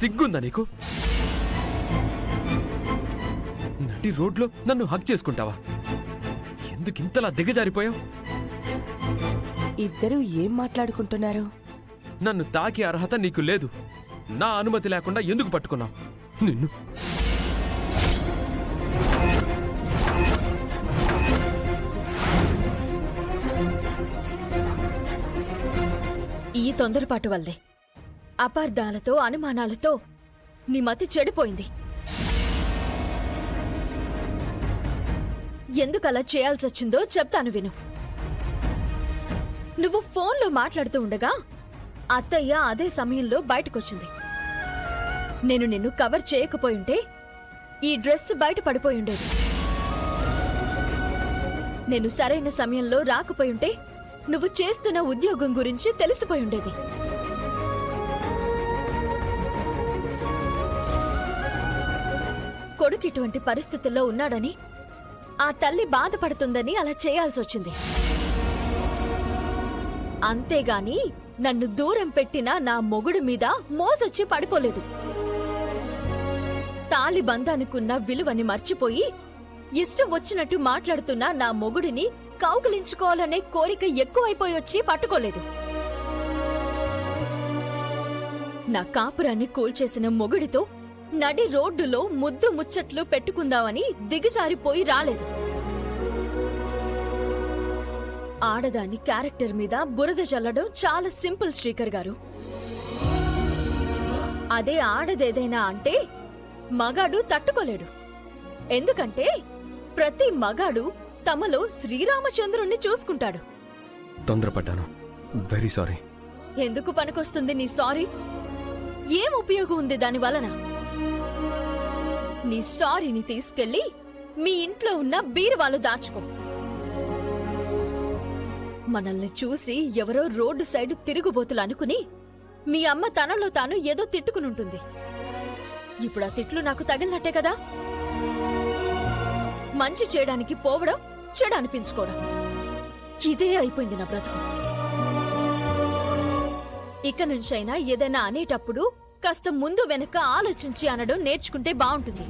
సిగ్గుందా నీకు? నడి రోడ్లో నన్ను హక్ చేసుకుంటావా? ఎందుకు ఇంతలా దిగజారిపోయావు? ఇద్దరూ ఏం మాట్లాడుకుంటున్నారు? నన్ను తాకే అర్హత నీకు లేదు. నా అనుమతి లేకుండా ఎందుకు పట్టుకున్నావు? నిన్ను ఈ తొందరపాటు వల్లే అపార్థాలతో అనుమానాలతో నీ మతి చెడిపోయింది. ఎందుకలా చేయాల్సొచ్చిందో చెప్తాను విను. నువ్వు ఫోన్లో మాట్లాడుతూ ఉండగా అత్తయ్య అదే సమయంలో బయటకొచ్చింది. నేను నిన్ను కవర్ చేయకపోయుంటే ఈ డ్రెస్ బయట పడిపోయుండేది. నేను సరైన సమయంలో రాకపోయుంటే నువ్వు చేస్తున్న ఉద్యోగం గురించి తెలిసిపోయుండేది. కొడుకు ఇటువంటి పరిస్థితుల్లో ఉన్నాడని ఆ తల్లి బాధపడుతుందని అలా చేయాల్సొచ్చింది. అంతేగాని నన్ను దూరం పెట్టిన నా మొగుడు మీద మోసొచ్చి పడిపోలేదు. తాలి బంధానికున్న విలువని మర్చిపోయి ఇష్టం వచ్చినట్టు మాట్లాడుతున్న నా మొగుడిని కౌగిలించుకోవాలనే కోరిక ఎక్కువైపోయొచ్చి పట్టుకోలేదు. నా కాపురాన్ని కూల్చేసిన మొగుడితో నడి రోడ్డులో ముద్దు ముచ్చట్లు పెట్టుకుందామని దిగజారిపోయి రాలేదు. ఆడదాని క్యారెక్టర్ మీద బురద చల్లడం చాలా సింపుల్ శ్రీకర్ గారు. అదే ఆడదేదైనా అంటే మగాడు తట్టుకోలేడు. ఎందుకంటే ప్రతి మగాడు తమలో శ్రీరామచంద్రుణ్ణి చూసుకుంటాడు. తొందరపడ్డాను, వెరీ సారీ. ఎందుకు పనికొస్తుంది నీ సారీ? ఏం ఉపయోగం ఉంది దాని వలన? నీ సారీని తీసుకెళ్లి మీ ఇంట్లో ఉన్న బీరువాలు దాచుకో. మనల్ని చూసి ఎవరో రోడ్డు సైడ్ తిరుగుబోతులు అనుకుని మీ అమ్మ తనలో తాను ఏదో తిట్టుకునుంటుంది. ఇప్పుడు ఆ తిట్లు నాకు తగిలినట్టే కదా. మంచి చేయడానికి పోవడం, చెడు అనిపించుకోవడం, ఇదే అయిపోయింది నా బ్రతుకు. ఇక నుంచైనా ఏదైనా అనేటప్పుడు కాస్త ముందు వెనక ఆలోచించి అనడం నేర్చుకుంటే బావుంటుంది.